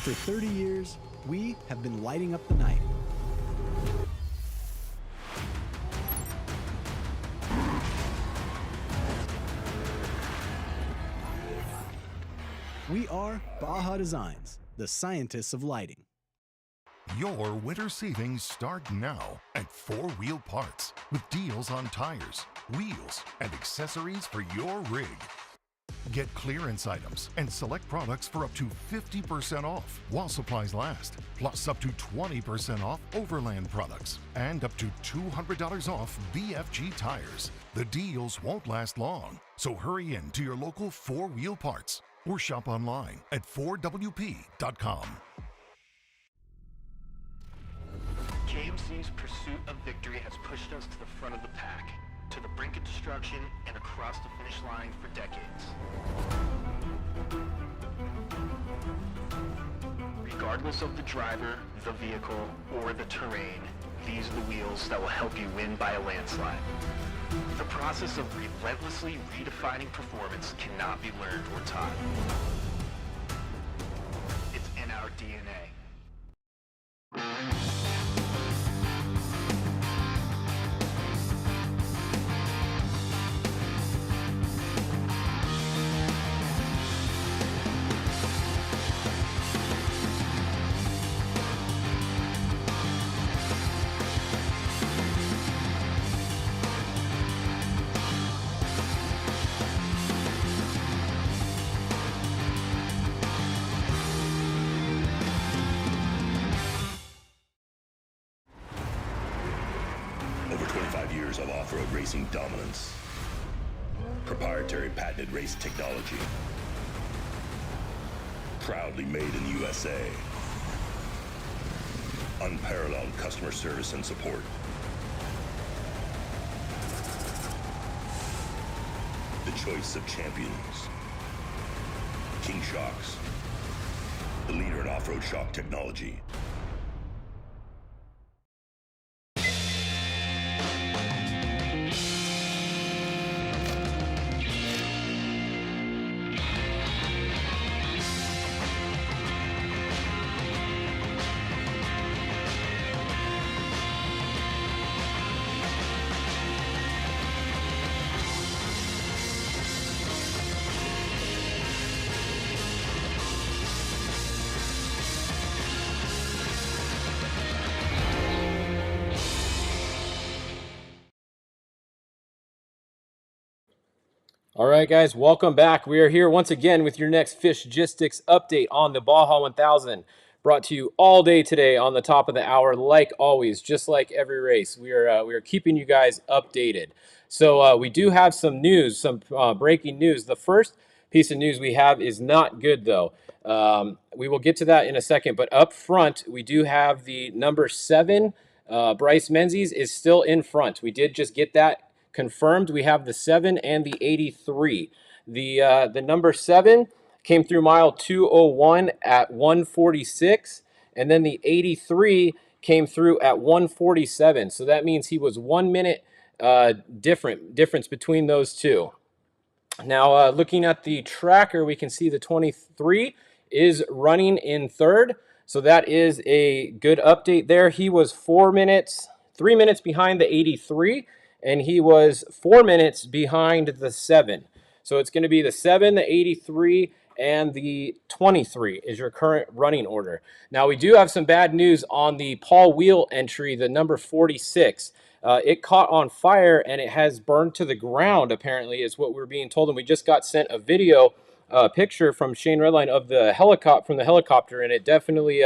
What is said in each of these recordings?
For 30 years, we have been lighting up the night. We are Baja Designs, the scientists of lighting. Your winter savings start now at 4 Wheel Parts with deals on tires, wheels, and accessories for your rig. Get clearance items and select products for up to 50% off while supplies last, plus up to 20% off Overland products and up to $200 off BFG tires. The deals won't last long, so hurry in to your local 4 Wheel Parts or shop online at 4wp.com. KMC's pursuit of victory has pushed us to the front of the pack, to the brink of destruction, and across the finish line for decades. Regardless of the driver, the vehicle, or the terrain, these are the wheels that will help you win by a landslide. The process of relentlessly redefining performance cannot be learned or taught. It's in our DNA. Over 25 years of off-road racing dominance. Proprietary patented race technology. Proudly made in the USA. Unparalleled customer service and support. The choice of champions. King Shocks. The leader in off-road shock technology. All right, guys, welcome back. We are here once again with your next Fishgistics update on the Baja 1000, brought to you all day today on the top of the hour, like always, just like every race. We are keeping you guys updated. So we do have some news, some breaking news. The first piece of news we have is not good, though. We will get to that in a second, but up front, we do have the number 7, Bryce Menzies, is still in front. We did just get that confirmed. We have the 7 and the 83. The number 7 came through mile 201 at 146, and then the 83 came through at 147. So that means he was 1 minute difference between those two. Now, looking at the tracker, we can see the 23 is running in third. So that is a good update there. He was 3 minutes behind the 83. And he was 4 minutes behind the 7. So it's going to be the 7, the 83, and the 23 is your current running order. Now, we do have some bad news on the Paul Wheel entry, the number 46. It caught on fire, and it has burned to the ground, apparently, is what we're being told. And we just got sent a video picture from Shane Redline of the helicopter, and it definitely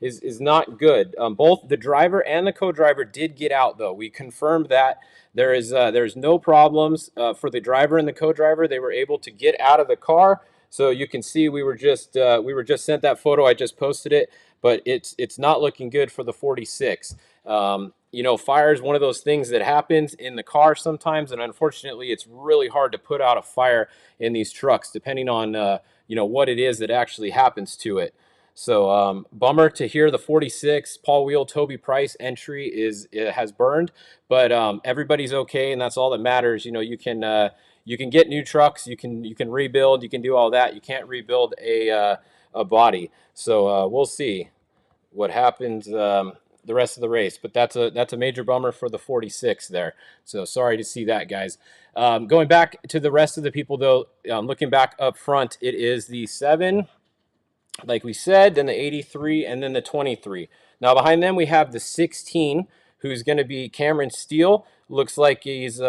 is not good. Both the driver and the co-driver did get out, though. We confirmed that. There's no problems for the driver and the co-driver. They were able to get out of the car. So you can see we were just sent that photo. I just posted it, but it's not looking good for the 46. You know, fire is one of those things that happens in the car sometimes, and unfortunately, it's really hard to put out a fire in these trucks, depending on you know, what it is that actually happens to it. So bummer to hear the 46 Paul Wheel Toby Price entry has burned, but everybody's okay, and that's all that matters. You know, you can get new trucks, you can rebuild, you can do all that. You can't rebuild a a body. So we'll see what happens the rest of the race. But that's a major bummer for the 46 there. So sorry to see that, guys. Going back to the rest of the people, though, looking back up front, it is the 7, like we said, then the 83, and then the 23. Now behind them we have the 16, who's going to be Cameron Steele. Looks like he's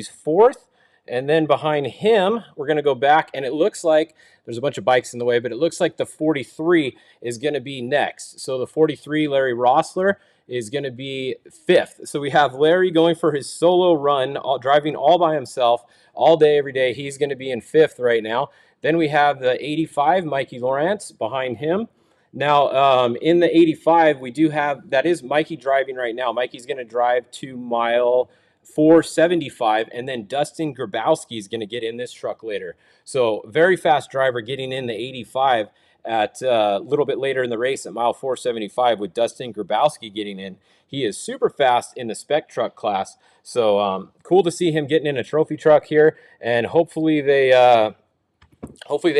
fourth. And then behind him, we're going to go back, and it looks like there's a bunch of bikes in the way, but it looks like the 43 is going to be next. So the 43, Larry Rossler, is going to be 5th. So we have Larry going for his solo run, driving all by himself all day, every day. He's going to be in 5th right now. Then we have the 85, Mikey Lawrence, behind him. Now, in the 85, we do have, that is Mikey driving right now. Mikey's going to drive to mile 475, and then Dustin Grabowski is going to get in this truck later. So very fast driver getting in the 85 at a little bit later in the race at mile 475 with Dustin Grabowski getting in. He is super fast in the spec truck class. So cool to see him getting in a trophy truck here, and hopefully they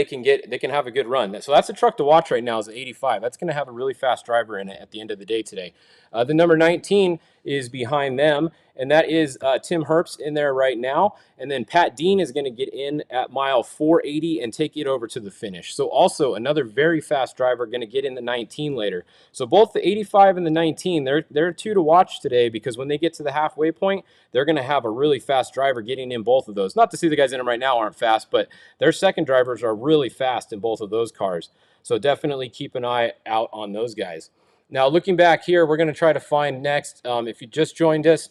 can have a good run. So that's a truck to watch right now, is the 85. That's going to have a really fast driver in it at the end of the day today. The number 19 is behind them, and that is Tim Herbst in there right now. And then Pat Dean is going to get in at mile 480 and take it over to the finish. So also another very fast driver going to get in the 19 later. So both the 85 and the 19, they're two to watch today, because when they get to the halfway point, they're going to have a really fast driver getting in both of those. Not to say the guys in them right now aren't fast, but their second drivers are really fast in both of those cars. So definitely keep an eye out on those guys. Now, looking back here, we're going to try to find next, if you just joined us,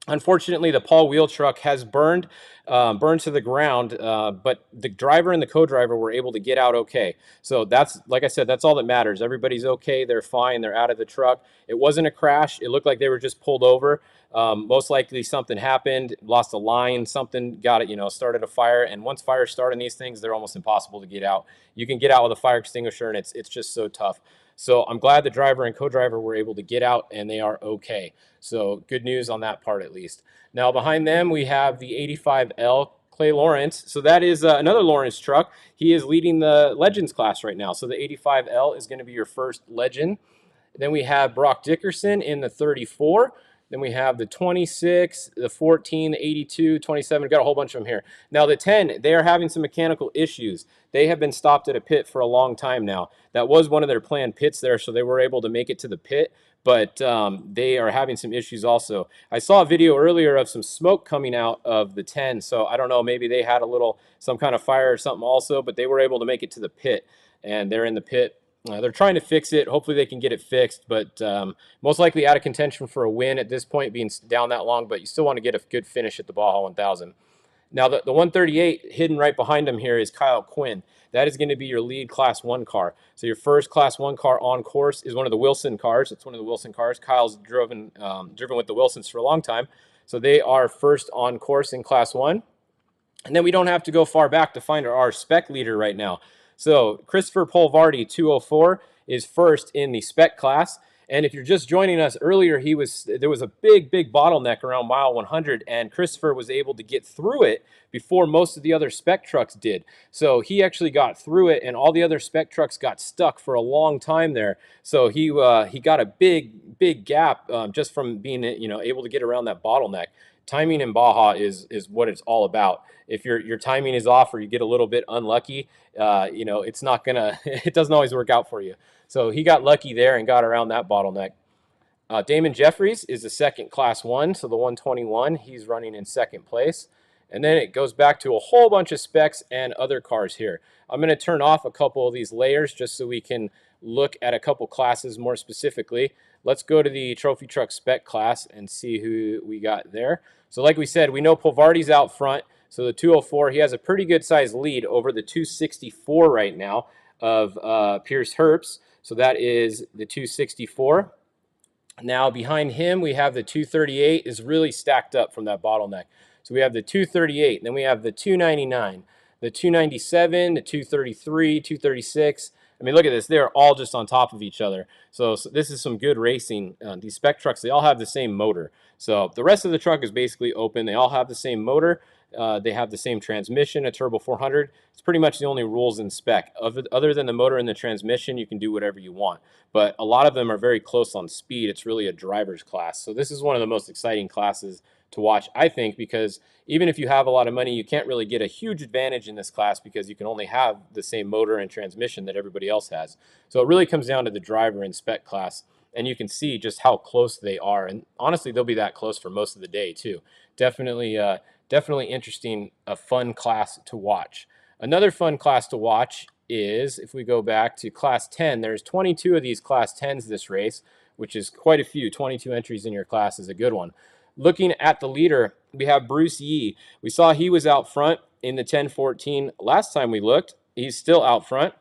unfortunately, the Paul wheel truck has burned to the ground, but the driver and the co-driver were able to get out okay. So that's, like I said, that's all that matters. Everybody's okay. They're fine. They're out of the truck. It wasn't a crash. It looked like they were just pulled over. Most likely something happened, lost a line, something got it, started a fire. And once fires start on these things, they're almost impossible to get out. You can get out with a fire extinguisher, and it's just so tough. So I'm glad the driver and co-driver were able to get out, and they are okay. So good news on that part, at least. Now behind them, we have the 85L, Clay Lawrence. So that is another Lawrence truck. He is leading the Legends class right now. So the 85L is going to be your first Legend. Then we have Brock Dickerson in the 34. Then we have the 26, the 14, the 82, 27. We've got a whole bunch of them here. Now the 10, they are having some mechanical issues. They have been stopped at a pit for a long time now. That was one of their planned pits there, so they were able to make it to the pit, but they are having some issues also. I saw a video earlier of some smoke coming out of the 10, so I don't know, maybe they had some kind of fire or something also, but they were able to make it to the pit, and they're in the pit. They're trying to fix it. Hopefully they can get it fixed, but most likely out of contention for a win at this point, being down that long, but you still want to get a good finish at the Baja 1000. Now, the 138 hidden right behind him here is Kyle Quinn. That is going to be your lead Class 1 car. So your first Class 1 car on course is one of the Wilson cars. It's one of the Wilson cars. Kyle's driven with the Wilsons for a long time. So they are first on course in Class 1. And then we don't have to go far back to find our spec leader right now. So Christopher Polvardi, 204, is first in the spec class. And if you're just joining us earlier, there was a big bottleneck around mile 100, and Christopher was able to get through it before most of the other spec trucks did. So he actually got through it, and all the other spec trucks got stuck for a long time there. So he got a big gap just from being able to get around that bottleneck. Timing in Baja is what it's all about. If your timing is off or you get a little bit unlucky, it's not it doesn't always work out for you. So he got lucky there and got around that bottleneck. Damon Jeffries is the second Class 1, so the 121, he's running in second place. And then it goes back to a whole bunch of specs and other cars here. I'm going to turn off a couple of these layers just so we can look at a couple classes more specifically. Let's go to the trophy truck spec class and see who we got there. So like we said, we know Polvardi's out front. So the 204, he has a pretty good size lead over the 264 right now of Pierce Herbst. So that is the 264. Now behind him, we have the 238 is really stacked up from that bottleneck. So we have the 238, then we have the 299, the 297, the 233, 236. I mean, look at this. They're all just on top of each other. So this is some good racing. These spec trucks, they all have the same motor. So the rest of the truck is basically open. They all have the same motor. They have the same transmission, a turbo 400. It's pretty much the only rules in spec. Other than the motor and the transmission, you can do whatever you want. But a lot of them are very close on speed. It's really a driver's class. So this is one of the most exciting classes to watch, I think, because even if you have a lot of money, you can't really get a huge advantage in this class because you can only have the same motor and transmission that everybody else has. So it really comes down to the driver and spec class, and you can see just how close they are. And honestly, they'll be that close for most of the day too. Definitely interesting, a fun class to watch. Another fun class to watch is, if we go back to class 10, there's 22 of these class 10s this race, which is quite a few. 22 entries in your class is a good one. Looking at the leader, we have Bruce Yee. We saw he was out front in the 1014 last time we looked. He's still out front.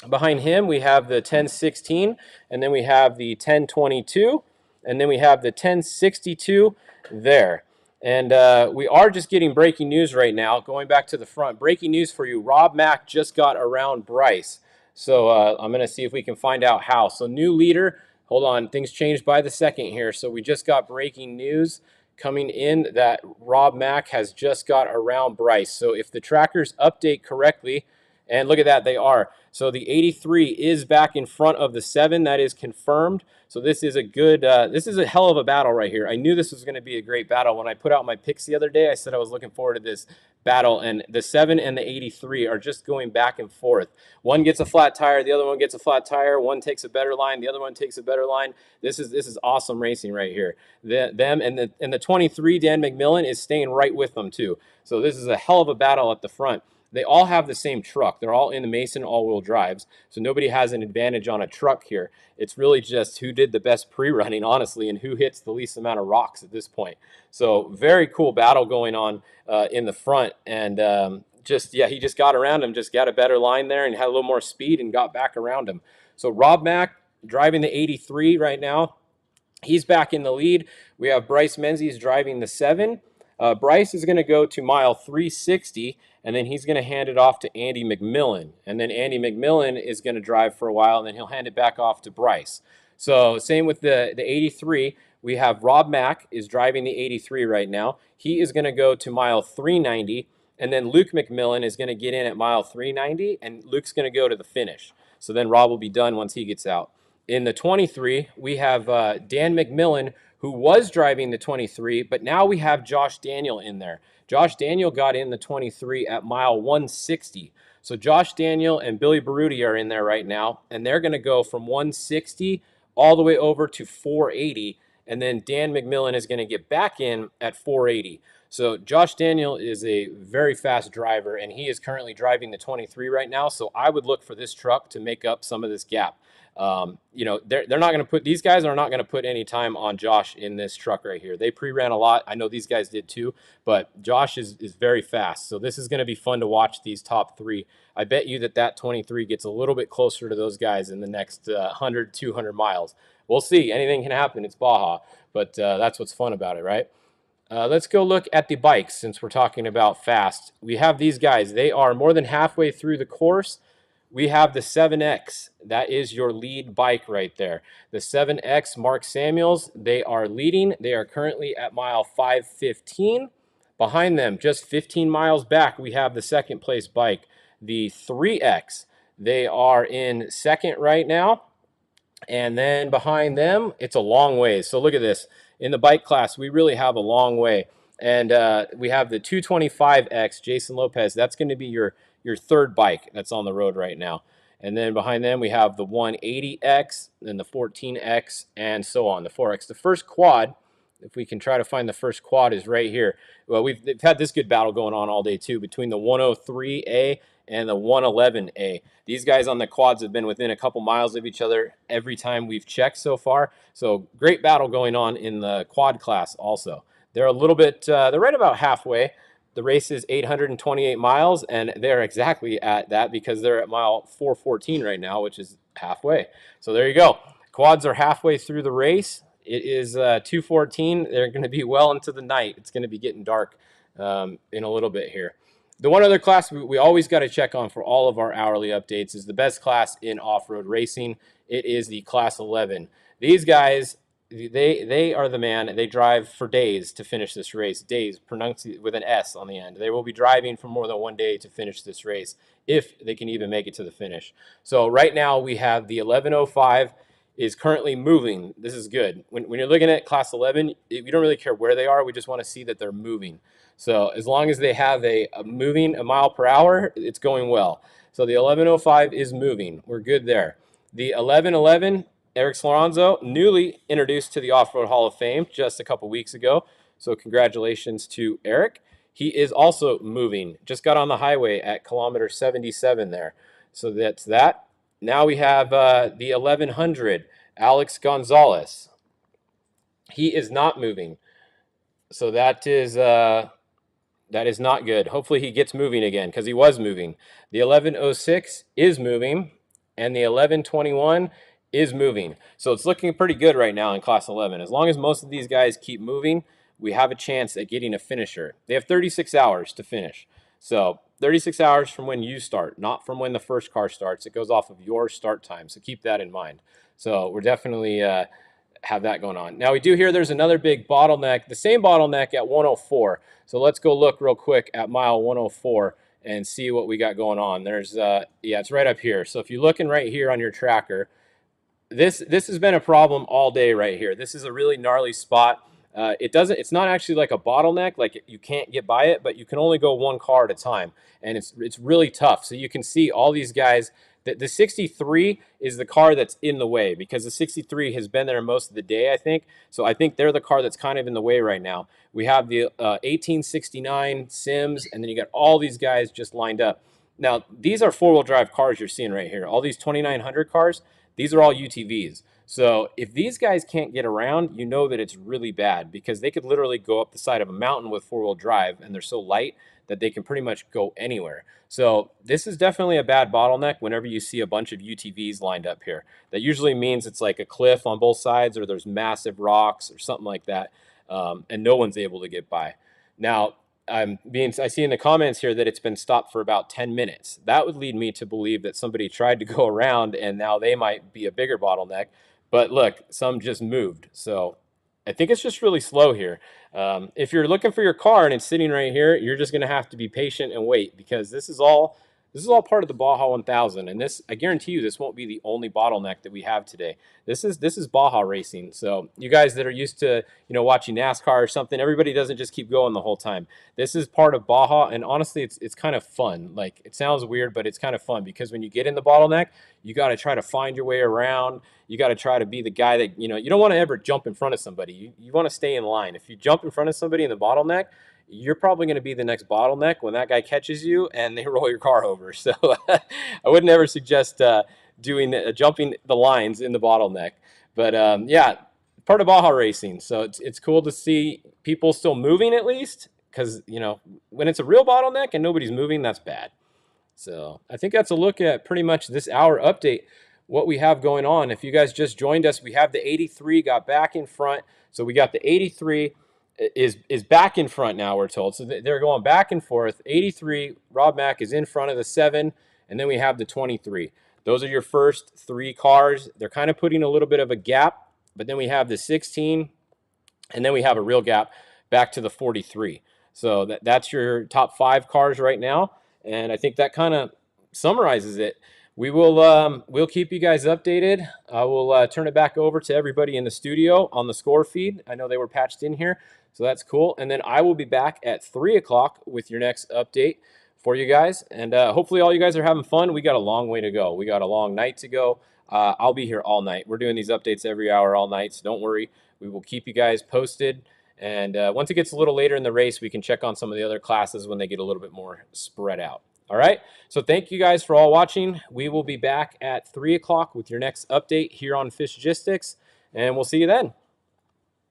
Behind him, we have the 1016, and then we have the 1022, and then we have the 1062 there. And we are just getting breaking news right now. Going back to the front, breaking news for you. Rob Mack just got around Bryce. So I'm going to see if we can find out how. So new leader. Hold on, things changed by the second here. So we just got breaking news coming in that Rob Mack has just got around Bryce. So if the trackers update correctly, and look at that, they are. So the 83 is back in front of the 7. That is confirmed. So this is a good, this is a hell of a battle right here. I knew this was going to be a great battle. When I put out my picks the other day, I said I was looking forward to this battle, and the 7 and the 83 are just going back and forth. One gets a flat tire, the other one gets a flat tire. One takes a better line, the other one takes a better line. This is awesome racing right here. Them and the 23, Dan McMillan, is staying right with them too. So this is a hell of a battle at the front. They all have the same truck. They're all in the Mason all-wheel drives, so nobody has an advantage on a truck here. It's really just who did the best pre-running, honestly, and who hits the least amount of rocks at this point. So very cool battle going on in the front, and he just got around him, just got a better line there and had a little more speed and got back around him. So Rob Mack driving the 83 right now. He's back in the lead. We have Bryce Menzies driving the 7. Bryce is going to go to mile 360, and then he's going to hand it off to Andy McMillan. And then Andy McMillan is going to drive for a while, and then he'll hand it back off to Bryce. So same with the 83. We have Rob Mack is driving the 83 right now. He is going to go to mile 390, and then Luke McMillan is going to get in at mile 390, and Luke's going to go to the finish. So then Rob will be done once he gets out. In the 23, we have Dan McMillan, who was driving the 23, but now we have Josh Daniel in there. Josh Daniel got in the 23 at mile 160. So Josh Daniel and Billy Baruti are in there right now, and they're going to go from 160 all the way over to 480, and then Dan McMillan is going to get back in at 480. So Josh Daniel is a very fast driver, and he is currently driving the 23 right now, so I would look for this truck to make up some of this gap. They're not going to put, these guys are not going to put any time on Josh in this truck right here. They pre-ran a lot. I know these guys did too, but Josh is very fast. So this is going to be fun to watch these top 3. I bet you that 23 gets a little bit closer to those guys in the next 100, 200 miles. We'll see. Anything can happen. It's Baja, but that's what's fun about it, right? Let's go look at the bikes since we're talking about fast. We have these guys. They are more than halfway through the course. We have the 7X. That is your lead bike right there. The 7X Mark Samuels, they are leading. They are currently at mile 515. Behind them, just 15 miles back, we have the second place bike, the 3X. They are in second right now. And then behind them, it's a long way. So look at this. In the bike class, we really have a long way. And we have the 225X, Jason Lopez. That's going to be your third bike that's on the road right now. And then behind them, we have the 180X, then the 14X, and so on, the 4X. The first quad, if we can try to find the first quad, is right here. Well, we've had this good battle going on all day, too, between the 103A and the 111A. These guys on the quads have been within a couple miles of each other every time we've checked so far. So great battle going on in the quad class also. They're a little bit, they're right about halfway. The race is 828 miles, and they're exactly at that because they're at mile 414 right now, which is halfway. So there you go. Quads are halfway through the race. It is 2:14. They're going to be well into the night. It's going to be getting dark in a little bit here. The one other class we always got to check on for all of our hourly updates is the best class in off-road racing. It is the Class 11. These guys They are the man. They drive for days to finish this race. Days, pronounced with an S on the end. They will be driving for more than one day to finish this race, if they can even make it to the finish. So right now we have the 11:05 is currently moving. This is good. When you're looking at class 11, we don't really care where they are. We just want to see that they're moving. So as long as they have a moving a mile per hour, it's going well. So the 11:05 is moving. We're good there. The 11:11, Eric Slorenzo, newly introduced to the Off-Road Hall of Fame just a couple weeks ago. So congratulations to Eric. He is also moving. Just got on the highway at kilometer 77 there. So that's that. Now we have the 1100, Alex Gonzalez. He is not moving. So that is not good. Hopefully he gets moving again, because he was moving. The 1106 is moving, and the 1121 is moving. So it's looking pretty good right now in class 11. As long as most of these guys keep moving, we have a chance at getting a finisher. They have 36 hours to finish. So 36 hours from when you start, not from when the first car starts. It goes off of your start time, so keep that in mind. So we're definitely have that going on. Now we do hear there's another big bottleneck, the same bottleneck at 104. So let's go look real quick at mile 104 and see what we got going on. There's yeah, it's right up here. So if you're looking right here on your tracker, this has been a problem all day right here. This is a really gnarly spot. It's not actually like a bottleneck, like you can't get by it, but you can only go one car at a time, and it's really tough. So you can see all these guys. The 63 is the car that's in the way, because the 63 has been there most of the day, I think. So I think they're the car that's kind of in the way right now. We have the 1869 Sims, and then you got all these guys just lined up. Now, these are four-wheel drive cars you're seeing right here. All these 2900 cars, these are all UTVs. So if these guys can't get around, you know that it's really bad, because they could literally go up the side of a mountain with four-wheel drive, and they're so light that they can pretty much go anywhere. So this is definitely a bad bottleneck whenever you see a bunch of UTVs lined up here. That usually means it's like a cliff on both sides, or there's massive rocks or something like that, and no one's able to get by. Now, I see in the comments here that it's been stopped for about 10 minutes. That would lead me to believe that somebody tried to go around, and now they might be a bigger bottleneck. But look, some just moved. So I think it's just really slow here. If you're looking for your car and it's sitting right here, you're just going to have to be patient and wait, because this is all part of the Baja 1000, and this, I guarantee you, this won't be the only bottleneck that we have today. This is Baja racing. So you guys that are used to, watching NASCAR or something, everybody doesn't just keep going the whole time. This is part of Baja, and honestly, it's kind of fun. Like, it sounds weird, but it's kind of fun, because when you get in the bottleneck, you got to try to find your way around. You got to try to be the guy that, you don't want to ever jump in front of somebody. You want to stay in line. If you jump in front of somebody in the bottleneck, you're probably going to be the next bottleneck when that guy catches you and they roll your car over. So I would never suggest jumping the lines in the bottleneck. But yeah, part of Baja racing. So it's cool to see people still moving, at least, because when it's a real bottleneck and nobody's moving, that's bad. So I think that's a look at pretty much this hour update, what we have going on. If you guys just joined us, we have the 83 got back in front. So we got the 83 is back in front now, we're told. So they're going back and forth. 83, Rob Mack is in front of the 7, and then we have the 23. Those are your first three cars. They're kind of putting a little bit of a gap, but then we have the 16, and then we have a real gap back to the 43. So that's your top 5 cars right now, and I think that kind of summarizes it. We'll keep you guys updated. I will turn it back over to everybody in the studio on the score feed. I know they were patched in here, so that's cool. And then I will be back at 3 o'clock with your next update for you guys. And hopefully all you guys are having fun. We got a long way to go. We got a long night to go. I'll be here all night. We're doing these updates every hour all night, so don't worry. We will keep you guys posted. And once it gets a little later in the race, we can check on some of the other classes when they get a little bit more spread out. All right, so thank you guys for all watching. We will be back at 3 o'clock with your next update here on Fishgistics, and we'll see you then.